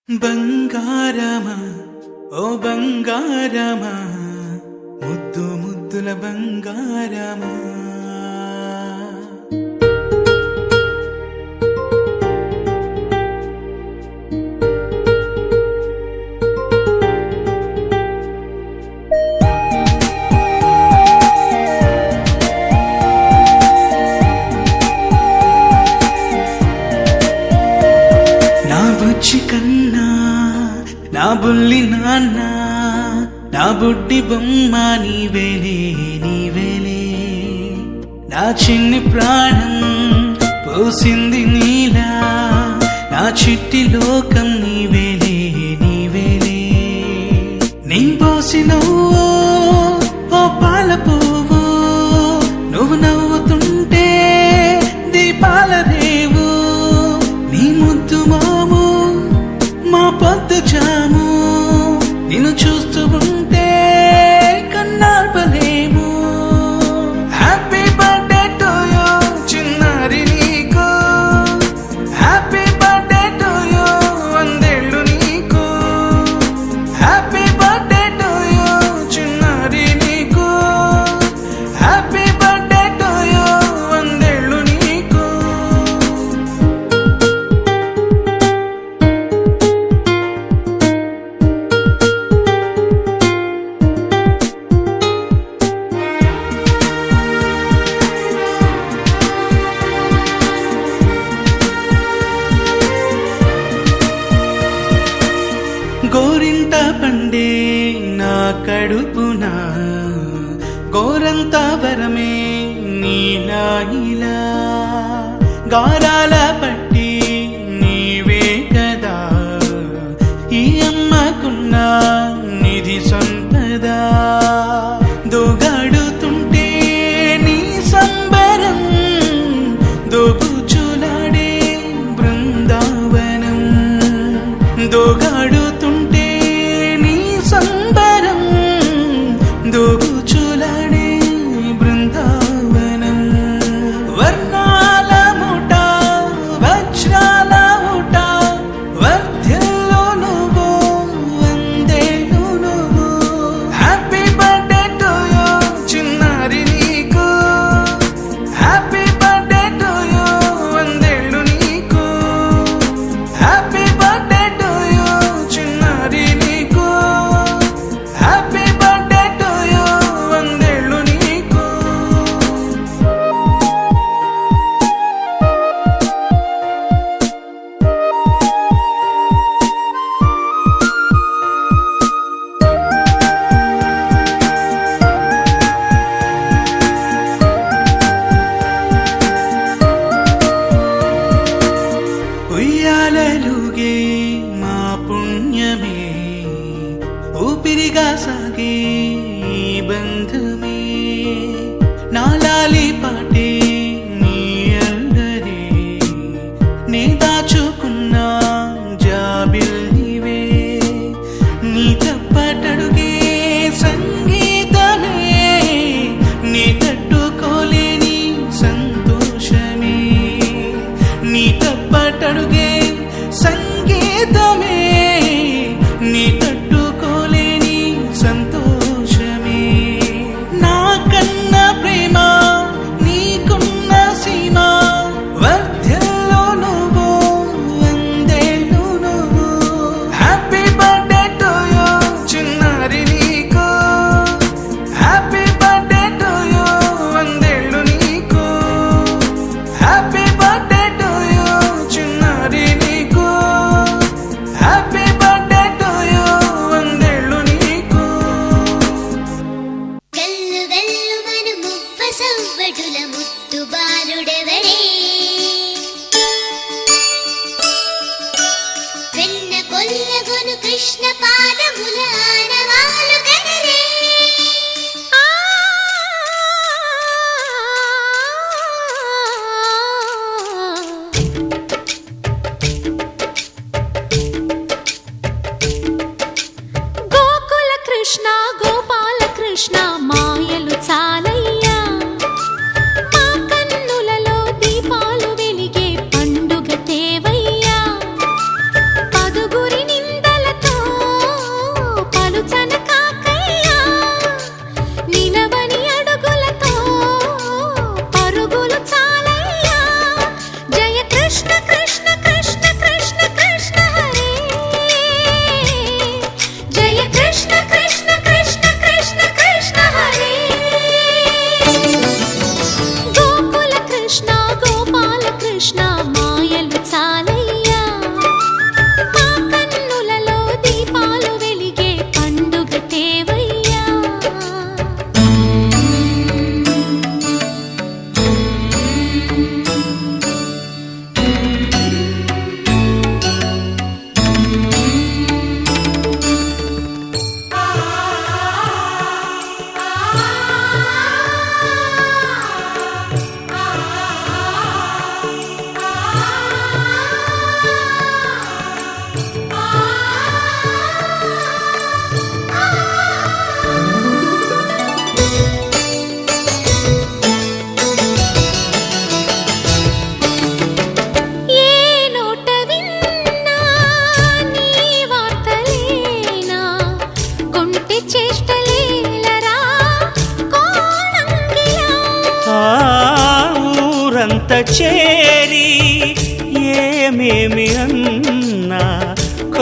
బంగారమా ఓ బంగారమా ముద్దు ముద్దుల బంగారమా నా బుజ్జి కన్నా నా బుల్లి నాన్న నా బుడ్డి బొమ్మ నీవేలే నీవేలే నా చిన్ని ప్రాణం పోసింది నీలా నా చిట్టి లోకం నీవేలే నీవేలే నీ పోసినవో ఓ పాల పువ్వు నువ్వు నవ్వుతుంటే దీపాల రేవు నీ ముద్దు మాము మా పొద్దు జాము నిన్ను చూస్తూ ఉంటే కన్నార్పలేము. హ్యాపీ బర్త్డే టు యూ చిన్నారి నీకు, హ్యాపీ బర్త్డే టు యూ వందేళ్ళు నీకు, హ్యాపీ బర్త్డే టు యూ చిన్నారి నీకు, హ్యాపీ బర్త్డే టు యూ వందేళ్ళు నీకు. గోరింట పండే నా కడుపున గోరంత వరమే నీలా ఇలా గారాల పట్టి నీవే కదా ఈ అమ్మకున్న నిధి సంపద దోగాడుతుంటే నీ సంబరం దోబుచులాడే బృందావనం దోగాడుతుంటే నీ సంబరం దోబుచులాడే బృందావనం వర్ణాల ముఠ వజ్రాల ఊట వర్ధ్యల్లో నువ్వు వందేళ్ళు నువ్వు. హ్యాపీ బర్త్డే టు యూ చిన్నారి నీకు, హ్యాపీ బర్త్డే టు యూ వందేళ్ళు నీకు, హ్యాపీ బర్త్డే టు యూ చిన్నారి నీకు, హ్యాపీ బర్త్డే టు యూ వందేళ్ళు నీకు. ఉయ్యాలలుగే మా పుణ్యమే ఊపిరిగా సాగే ఈ బంధమే నాలాలి పాటే నీ అల్లరే నే దాచుకున్న జాబిల్లివే నీ తప్పటడుగే సంగీతమే నీ తట్టుకోలేని సంతోషమే నీ తప్పటడుగే సంగీతమే నీ తట్టుకోలేని సంతోషమే నా కన్న ప్రేమ నీకున్న సీమ వర్ధ్యల్లో నువ్వు వందేళ్ళు నువ్వు. హ్యాపీ బర్త్డే టు యూ చిన్నారి నీకు, హ్యాపీ బర్త్డే టు యూ వందేళ్ళు నీకు, హ్యాపీ బర్త్డే టు యూ చిన్నారి నీకు, హ్యాపీ బర్త్డే టు యూ వందేళ్ళు నీకు. గల్లు గల్లు మను మువ్వ సవ్వడుల ముద్దు బాలుడెవడే వెన్న కొల్లగొను కృష్ణ పాదముల ఆనవాలు కదరే గోకుల కృష్ణ గోపాల కృష్ణ మాయలు చాలయ్యా మా కన్నులలో దీపాలు వెలిగే పండుగ తేవయ్యా పదుగురి నిన్ను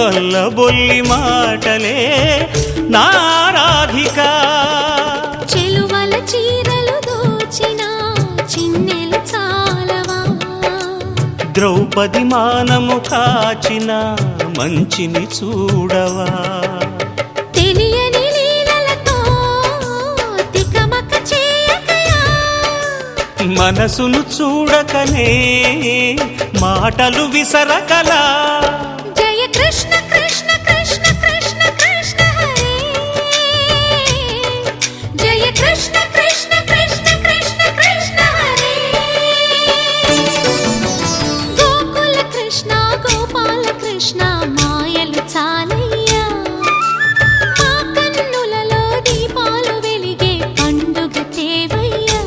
కళ్ళబొల్లి మాటలే నారాధిక చెలువల చీరలు దోచిన చిన్నెలు చాలవా ద్రౌపది మానము కాచిన మంచిని చూడవా తెలియని లీలలతో తికమక చేయకయా మనసును చూడకనే మాటలు విసరకలా జయ కృష్ణ కృష్ణ కృష్ణ కృష్ణ కృష్ణ హరే జయ కృష్ణ కృష్ణ కృష్ణ కృష్ణ కృష్ణ హరే గోకుల కృష్ణ గోపాల కృష్ణ మాయలు చాలయ్యా మా కన్నులలో దీపాలు వెలిగే పండుగ తేవయ్యా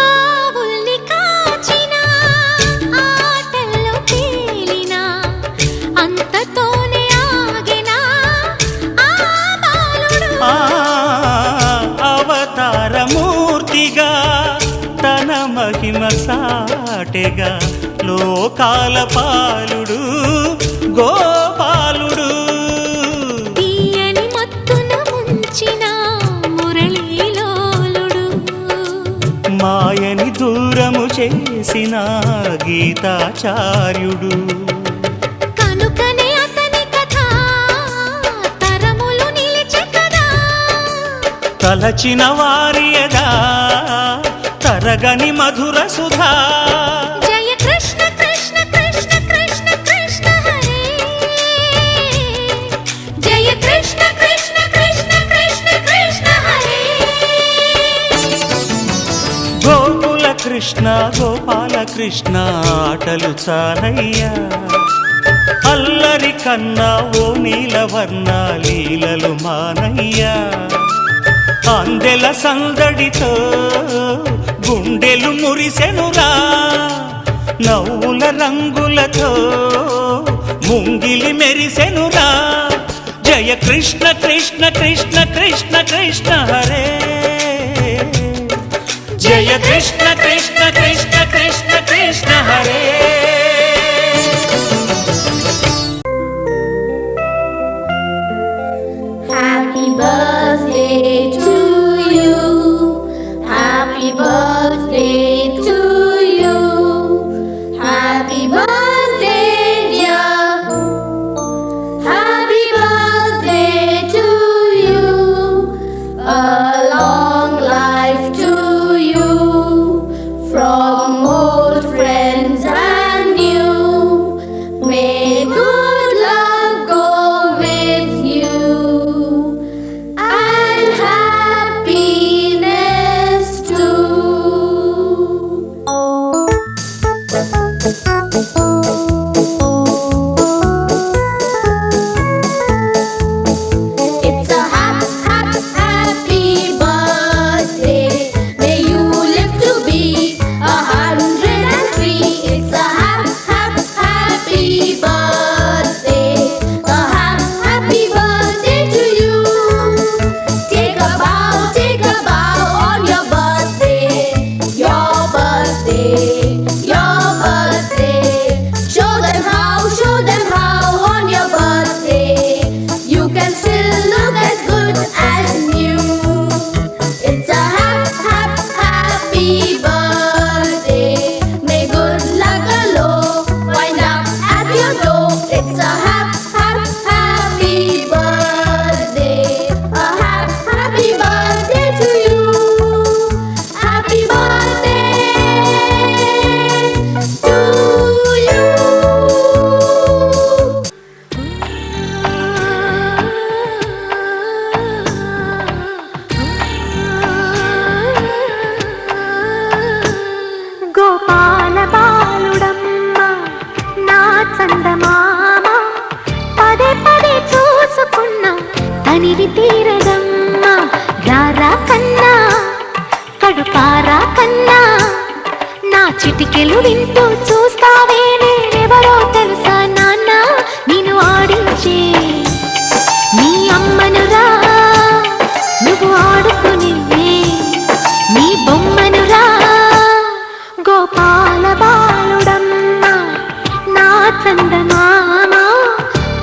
ఆవుల్ని కాచిన ఆటల్లో తేలిన అంతతోనే ఆగిన ఆ బాలుడు అవతారమూర్తిగా తన మహిమ సాటెగా లోకాల పాలుడు గోపాలుడు తీయని మత్తున ముంచిన మురళీలోలుడు మాయని దూరము చేసిన గీతాచార్యుడు కనుకనే అతని కథ తరములు నిలిచె కదా తలచిన వారియదా తరగని మధుర సుధా జయ కృష్ణ కృష్ణ కృష్ణ కృష్ణ కృష్ణ హరే జయ కృష్ణ కృష్ణ కృష్ణ కృష్ణ కృష్ణ హరే గోకుల కృష్ణ గోపాల కృష్ణ ఆటలు చాలయ్యా అల్లరి కన్నా ఓ నీలవర్ణ లీలలు మానయ్యా అందెల సందడితో గుండెలు మురిసెనురా నవ్వుల రంగులతో ముంగిలి మెరిసెనురా జయ కృష్ణ కృష్ణ కృష్ణ కృష్ణ కృష్ణ హరే జయ Krishna Krishna Krishna Krishna Krishna Hare Happy birthday to you. Happy birthday to you. Happy birthday, dear. Happy birthday to you. A long life to you. From old friends and new. May good luck go with you. And తనివి తీరదమ్మా. రారా కన్నా కడుపారా కన్నా, నా చిటికెలు వింటూ చూస్తావే నేనెవరో తెలుసా నాన్న, నేను ఆడించే నీ అమ్మనురా, నువ్వు ఆడుకునే నీ బొమ్మనురా. గోపాల బాలుడమ్మా నా చందమామ,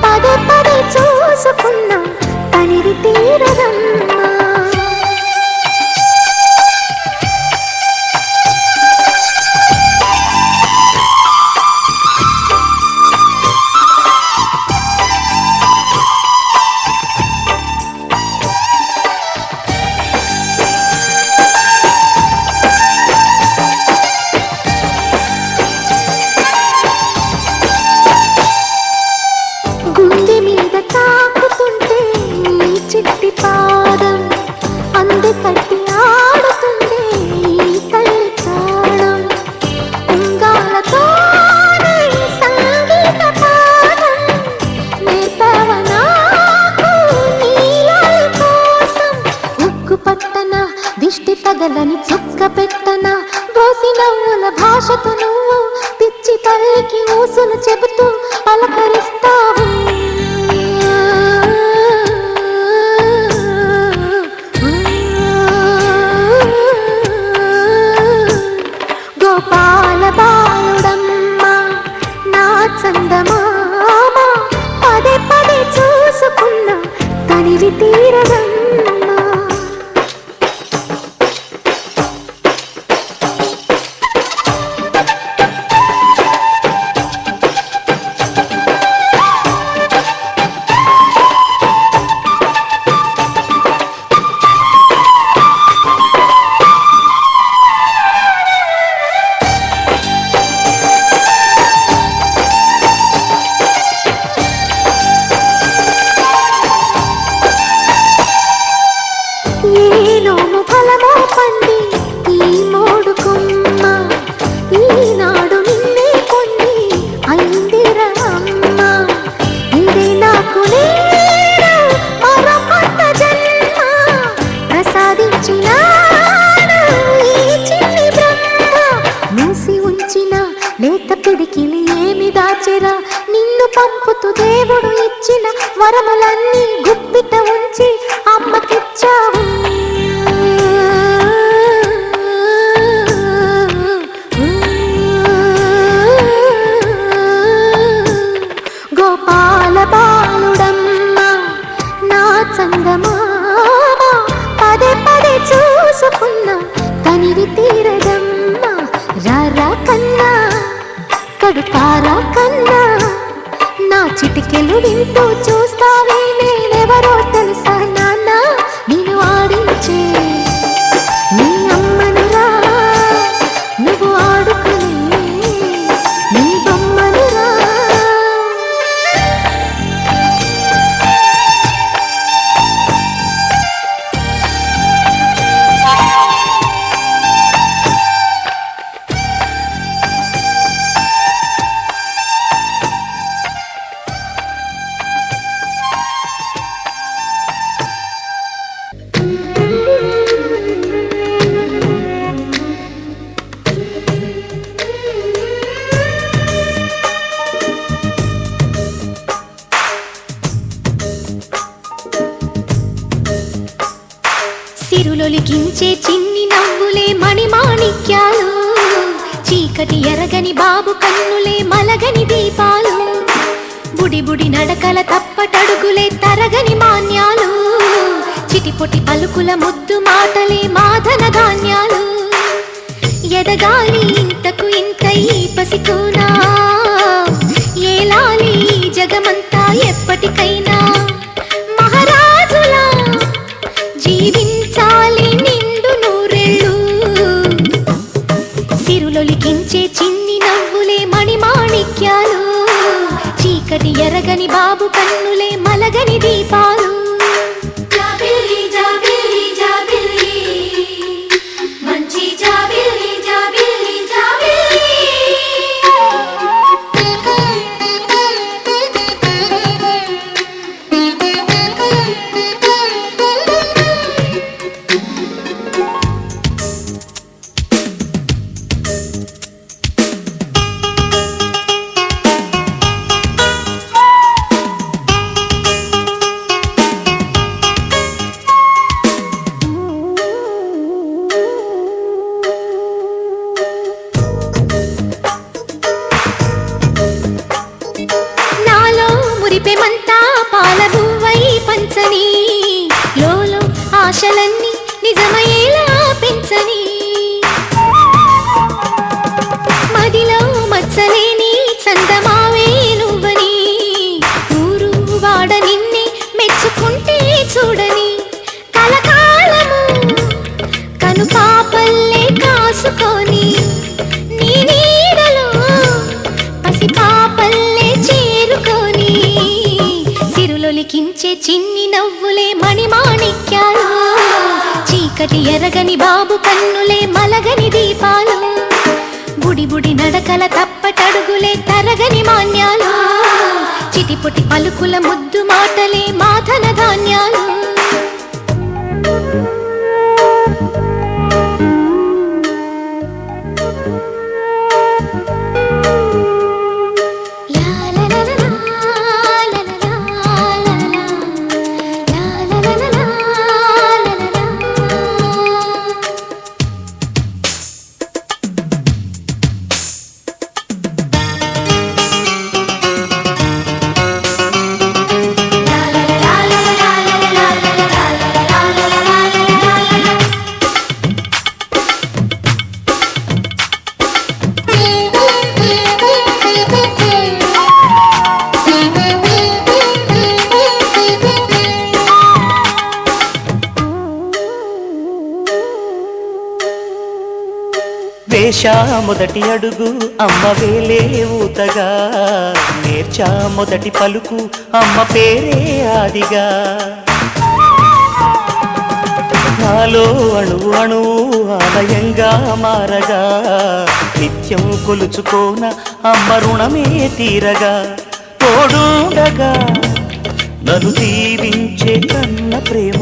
పదే పదే చూసుకున్నా తనివి తీరదమ్మా. గుండె మీద తాకుతుంటే నీ చిట్టి పాదం, అంది కట్టి ఆడుతుండే ఈ తల్లి ప్రాణం. ఉంగాలతోనే సంగీత పాదం నేర్పవ నాకు నీలాల కోసం. ఉక్కు పట్టన దిష్టి తగలని చుక్క పెట్టన, దోసి నవ్వుల భాషతో నువ్వు పిచ్చి తల్లికి ఊసులు చెబుతూ పలకరిస్తావు. గోపాల బాలుడమ్మా నా చందమామ, పదే పదే చూసుకున్నా తనివి తీరదమ్మా. ఏలోము ఫలమో పండి ఈ మోడు కొమ్మ, ఈనాడు నిన్నే కొన్ని అయిందిరా అమ్మ. ఇదే నాకు నేను మరొకొత్త జన్మ ప్రసాదించినాడు ఈ చిన్ని బ్రహ్మ. మూసి ఉంచిన లేత పిడికిలి ఏమి దాచెరా, నిన్ను పంపుతూ దేవుడు ఇచ్చిన వరములన్నీ గుప్పిట ఉంచి అమ్మకిచ్చావు. గోపాల బాలుడమ్మా నా చందమామ, పదే పదే చూసుకున్నా తనివి తీరదమ్మా. రారా కన్నా కడుపారా కన్నా, నా చిటికెలు వింటూ చూస్తావే నేనెవరో తెలుసా నాన్న, నేను ఆడించే నీ అమ్మనురా, నువ్వు ఆడుకునే నీ బొమ్మనురా. సిరులొలికించే చిన్ని నవ్వులే మణిమాణిక్యాలు, చీకటి ఎరగని బాబు కన్నులే మలగని దీపాలు. బుడి బుడి నడకల తప్పటడుగులే తరగని మాన్యాలు, చిటిపొటి పలుకుల ముద్దు మాటలే మాధన ధాన్యాలు. ఎదగాలి ఇంతకు ఇంత ఈ పసికోనా, ఏలాలి జగమంతా ఎప్పటికైనా. మహారాజులా జీవించాలి నిండు నూరెళ్ళు, సిరులొలికించే చిన్ని నవ్వులే మణిమాణిక్యాలు, చీకటి ఎరగని బాబు కన్నులే మలగని దీపాలు. జాబిల్లి జాబిల్లి జాబిల్లి మంచి జాబిల్లి జాబిల్లి జాబిల్లి. ఆశలన్నీ నిజమయ్యేలా పెంచని మదిలో మచ్చలేని చందమావే నువ్వని ఊరు వాడ నిన్నే మెచ్చుకుంటే చూడని కలకాలము కను పాపల్లే కాసుకొని నీ నీడలో పసి పాపల్లే చేరుకొని సిరులొలికించే చిన్ని నవ్వులే మణిమాణిక్యాలు చీకటి ఎరగని బాబు కన్నులే మలగని దీపాలు బుడి బుడి నడకల తప్పటడుగులే తరగని మాన్యాలు చిటిపొటి పలుకుల ముద్దు మాటలే మాధన ధాన్యాలు వేశా మొదటి అడుగు అమ్మ వేలే ఊతగా నేర్చా మొదటి పలుకు అమ్మ పేరే ఆదిగా నాలో అణువు అణువు ఆలయంగా మారగా నిత్యం కొలుచుకోన అమ్మ రుణమే తీరగా తోడుండగా నన్ను దీవించే కన్న ప్రేమ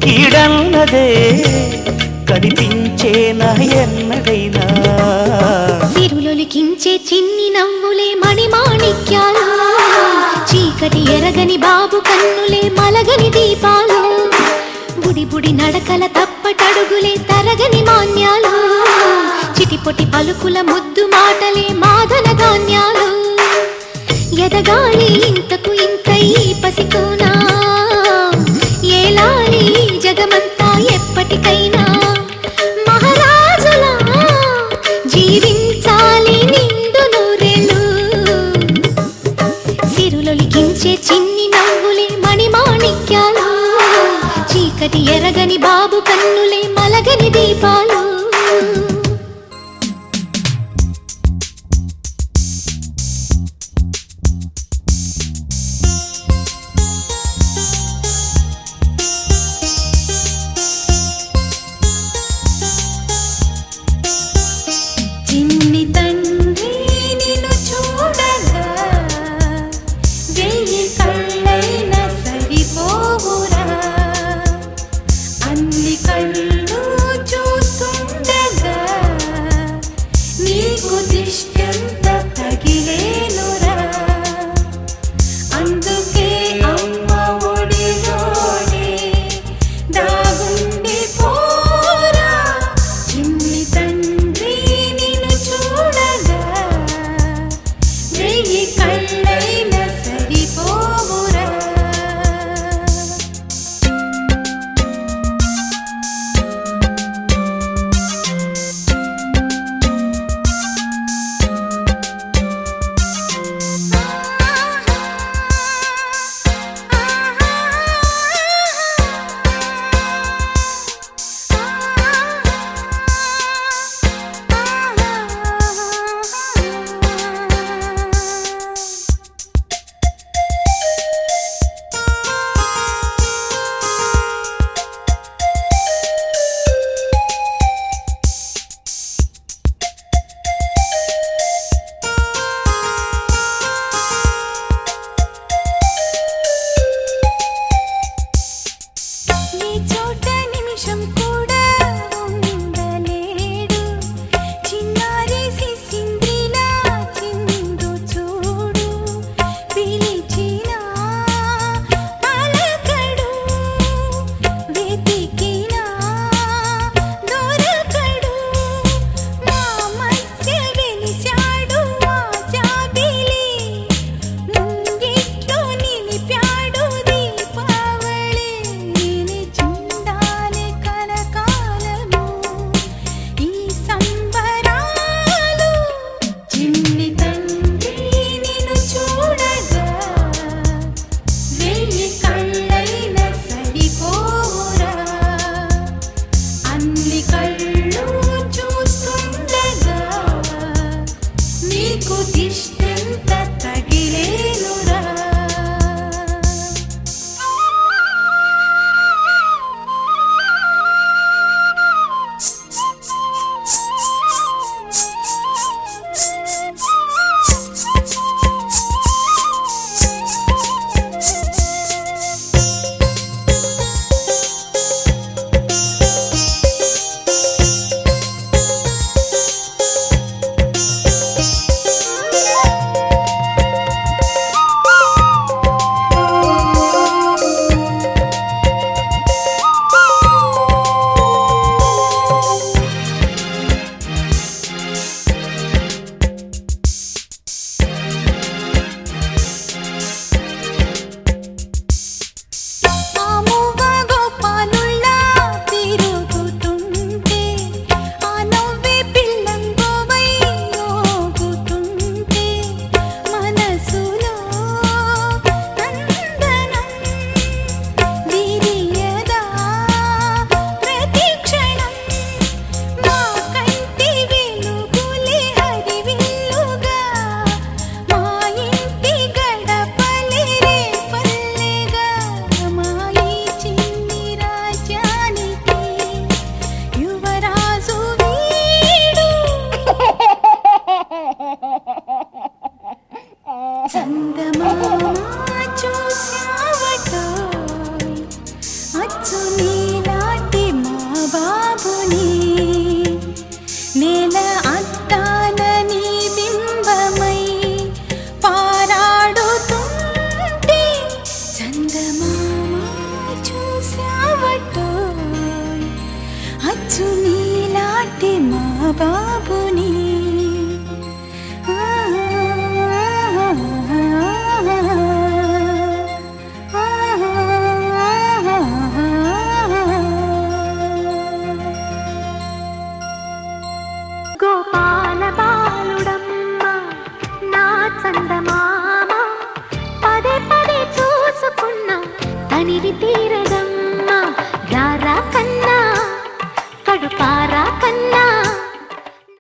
కీడన్నదే కనిపించేనా ఎన్నడైనా సిరులొలికించే చిన్ని నవ్వులే మణిమాణిక్యాలు చీకటి ఎరగని బాబు కన్నులే మలగని దీపాలు బుడి బుడి నడకల తప్పటడుగులే తరగని మాన్యాలు చిటిపొటి పలుకుల ముద్దు మాటలే మాధన ధాన్యాలు ఎదగాలి ఇంతకు ఇంత ఈ పసికోనా